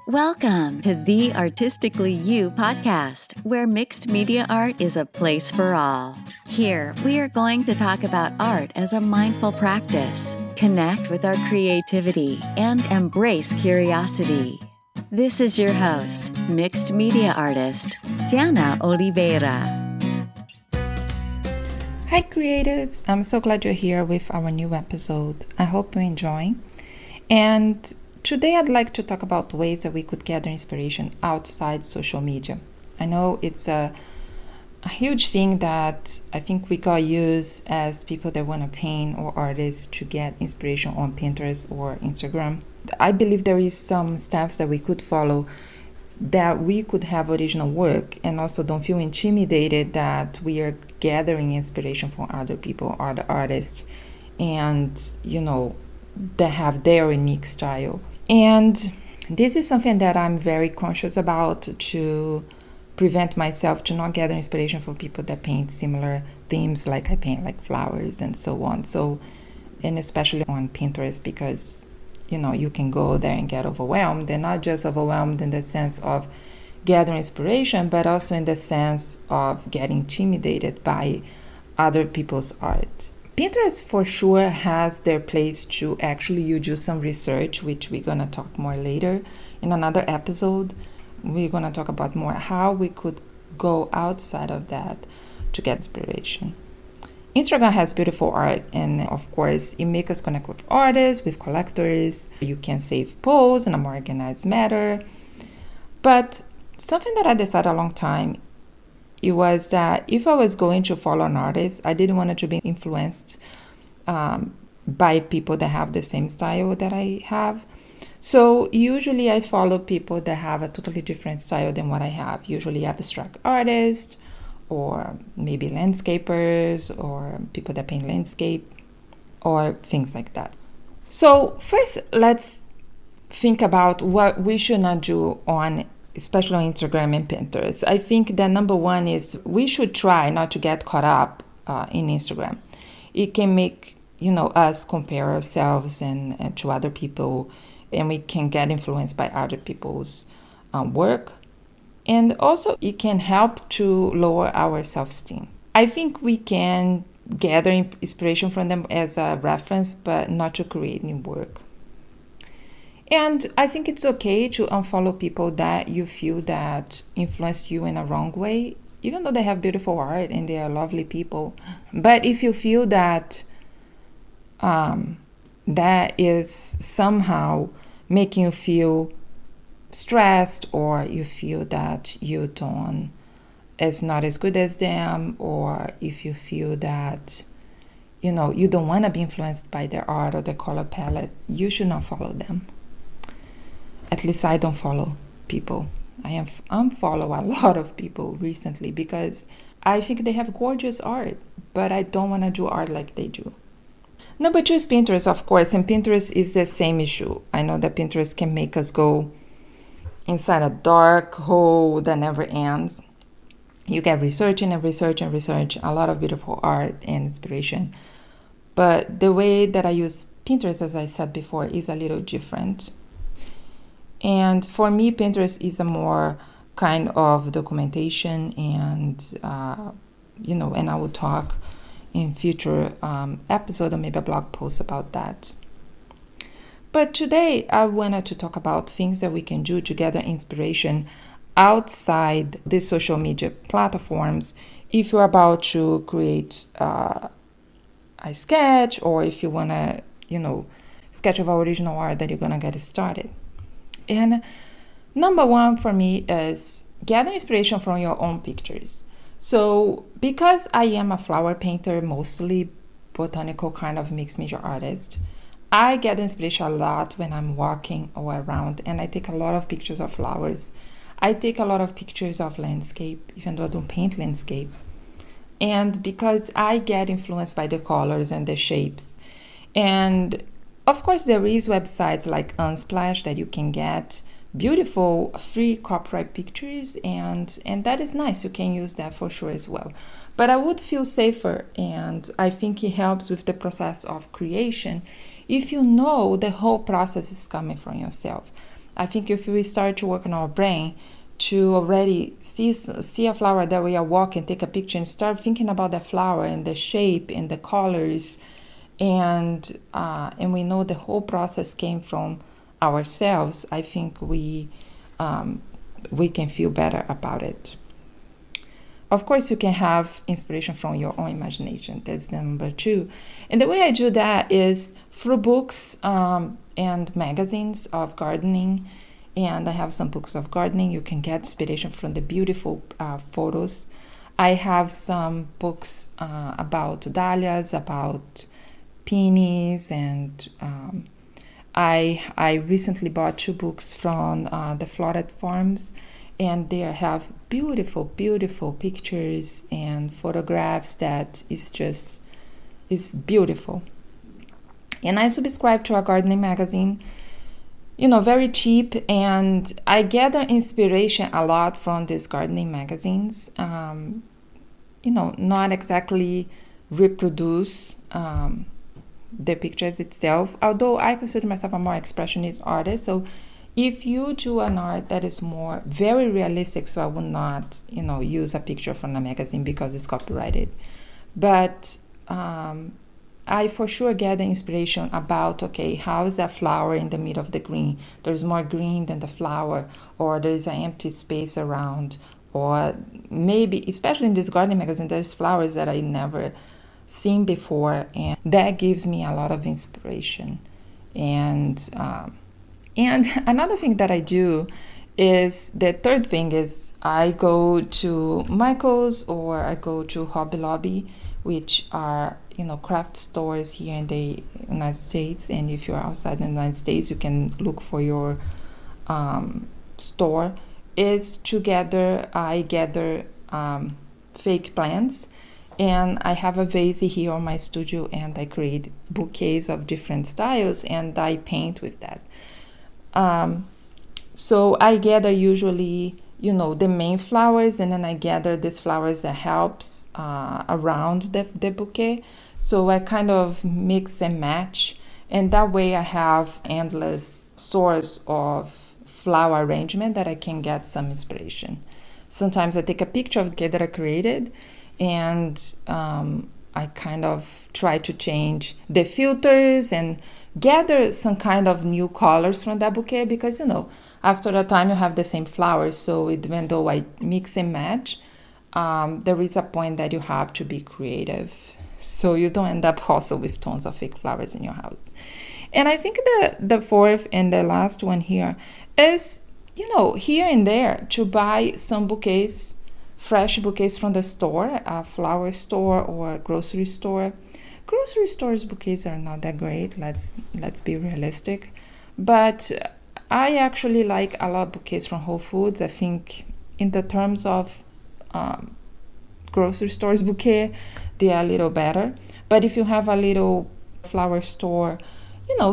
Welcome to the Artistically You podcast, where mixed media art is a place for all. Here, we are going to talk about art as a mindful practice, connect with our creativity, and embrace curiosity. This is your host, mixed media artist, Jana Oliveira. Hi creators, I'm so glad you're here with our new episode. I hope you're enjoying. And today I'd like to talk about ways that we could gather inspiration outside social media. I know it's a huge thing that I think we got used as people that want to paint or artists to get inspiration on Pinterest or Instagram. I believe there is some steps that we could follow that we could have original work and also don't feel intimidated that we are gathering inspiration from other people, other artists, and that have their unique style. And this is something that I'm very conscious about to prevent myself to not gather inspiration from people that paint similar themes, like I paint like flowers and so on. So, and especially on Pinterest, because you can go there and get overwhelmed, and not just overwhelmed in the sense of gathering inspiration, but also in the sense of getting intimidated by other people's art. Pinterest for sure has their place to actually you do some research, which we're going to talk more later in another episode. We're going to talk about more how we could go outside of that to get inspiration. Instagram has beautiful art, and of course it makes us connect with artists, with collectors. You can save posts in a more organized manner. But something that I decided a long time, it was that if I was going to follow an artist, I didn't want it to be influenced by people that have the same style that I have. So usually I follow people that have a totally different style than what I have. Usually abstract artists, or maybe landscapers, or people that paint landscape, or things like that. So first, let's think about what we should not do on especially on Instagram and Pinterest. I think that number one is we should try not to get caught up in Instagram. It can make us compare ourselves and to other people, and we can get influenced by other people's work. And also it can help to lower our self-esteem. I think we can gather inspiration from them as a reference, but not to create new work. And I think it's okay to unfollow people that you feel that influenced you in a wrong way, even though they have beautiful art and they are lovely people. But if you feel that that is somehow making you feel stressed, or you feel that you don't is not as good as them, or if you feel that you don't want to be influenced by their art or their color palette, you should not follow them. At least I don't follow people. I have unfollow a lot of people recently because I think they have gorgeous art, but I don't want to do art like they do. Number two is Pinterest, of course, and Pinterest is the same issue. I know that Pinterest can make us go inside a dark hole that never ends. You get researching and research and research, a lot of beautiful art and inspiration. But the way that I use Pinterest, as I said before, is a little different. And for me, Pinterest is a more kind of documentation, and and I will talk in future episode or maybe a blog post about that. But today I wanted to talk about things that we can do to gather inspiration outside the social media platforms if you're about to create a sketch, or if you want to, sketch of original art that you're going to get started. And number one for me is gather inspiration from your own pictures. So because I am a flower painter, mostly botanical kind of mixed media artist, I get inspiration a lot when I'm walking or around, and I take a lot of pictures of flowers. I take a lot of pictures of landscape, even though I don't paint landscape. And because I get influenced by the colors and the shapes. And of course, there is websites like Unsplash that you can get beautiful free copyright pictures, and that is nice. You can use that for sure as well. But I would feel safer, and I think it helps with the process of creation if you know the whole process is coming from yourself. I think if we start to work on our brain to already see a flower that we are walking, take a picture and start thinking about the flower and the shape and the colors, and we know the whole process came from ourselves, I think we can feel better about it. Of course, you can have inspiration from your own imagination. That's number 2. And the way I do that is through books and magazines of gardening. And I have some books of gardening. You can get inspiration from the beautiful photos. I have some books about dahlias, about peonies, and I recently bought 2 books from the Floret Farms, and they have beautiful, beautiful pictures and photographs that is beautiful. And I subscribe to a gardening magazine, very cheap, and I gather inspiration a lot from these gardening magazines. Not exactly reproduce the pictures itself, although I consider myself a more expressionist artist. So if you do an art that is more very realistic, so I would not, use a picture from a magazine because it's copyrighted. But I for sure get the inspiration about, okay, how is that flower in the middle of the green? There's more green than the flower, or there's an empty space around, or maybe, especially in this gardening magazine, there's flowers that I never seen before, and that gives me a lot of inspiration. And another thing that I do is, the third thing is, I go to Michael's or I go to Hobby Lobby, which are craft stores here in the United States. And if you're outside the United States, you can look for your store. I gather fake plants, and I have a vase here on my studio, and I create bouquets of different styles, and I paint with that. So I gather usually, the main flowers, and then I gather these flowers that helps around the bouquet. So I kind of mix and match, and that way I have endless source of flower arrangement that I can get some inspiration. Sometimes I take a picture of the bouquet that I created, and I kind of try to change the filters and gather some kind of new colors from that bouquet, because after a time you have the same flowers. So even though I mix and match, there is a point that you have to be creative, so you don't end up also with tons of fake flowers in your house. And I think the fourth and the last one here is, here and there, to buy some bouquets, fresh bouquets from the store, a flower store or a grocery store. Grocery stores bouquets are not that great, let's be realistic. But I actually like a lot of bouquets from Whole Foods. I think in the terms of grocery stores bouquet, they are a little better. But if you have a little flower store,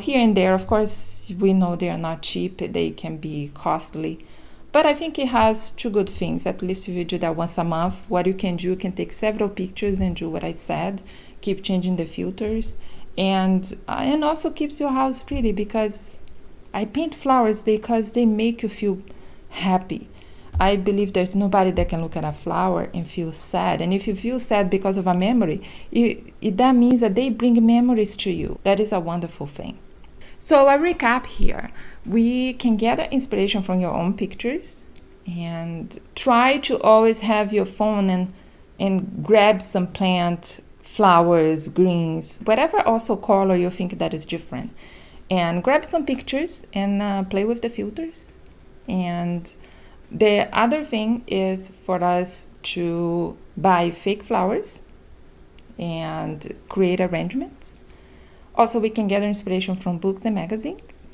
here and there, of course, we know they are not cheap, they can be costly. But I think it has 2 good things. At least if you do that once a month, what you can do, you can take several pictures and do what I said, keep changing the filters, and also keeps your house pretty, because I paint flowers because they make you feel happy. I believe there's nobody that can look at a flower and feel sad. And if you feel sad because of a memory, that means that they bring memories to you. That is a wonderful thing. So I recap here. We can gather inspiration from your own pictures, and try to always have your phone and grab some plant, flowers, greens, whatever also color you think that is different. And grab some pictures and play with the filters. And the other thing is for us to buy fake flowers and create arrangements. Also, we can gather inspiration from books and magazines.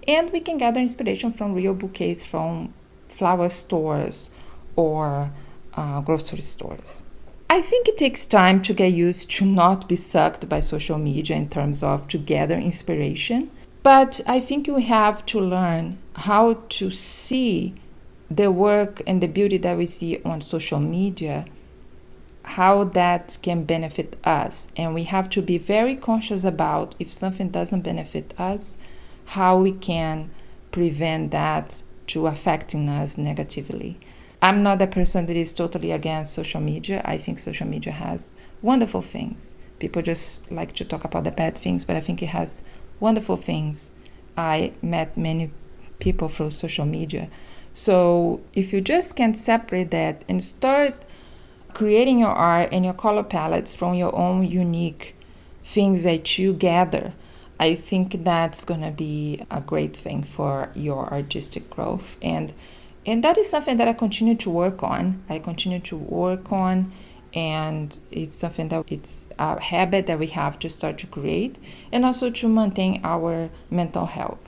And we can gather inspiration from real bouquets from flower stores or grocery stores. I think it takes time to get used to not be sucked by social media in terms of to gather inspiration. But I think we have to learn how to see the work and the beauty that we see on social media, how that can benefit us. And we have to be very conscious about, if something doesn't benefit us, how we can prevent that to affecting us negatively. I'm not a person that is totally against social media. I think social media has wonderful things. People just like to talk about the bad things, but I think it has wonderful things. I met many people through social media. So if you just can separate that and start creating your art and your color palettes from your own unique things that you gather, I think that's going to be a great thing for your artistic growth. And that is something that I continue to work on. And it's something that it's a habit that we have to start to create and also to maintain our mental health.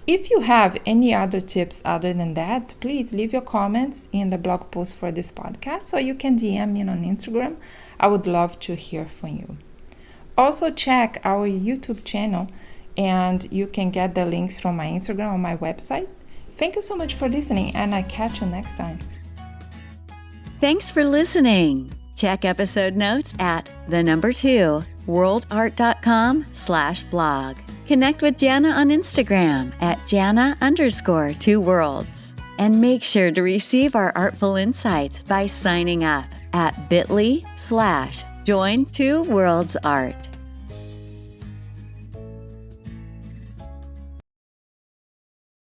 If you have any other tips other than that, please leave your comments in the blog post for this podcast, or you can DM me on Instagram. I would love to hear from you. Also check our YouTube channel, and you can get the links from my Instagram or my website. Thank you so much for listening, and I catch you next time. Thanks for listening. Check episode notes at 2 worldart.com/blog. Connect with Jana on Instagram at Jana_2worlds. And make sure to receive our artful insights by signing up at bit.ly/join2worldsart.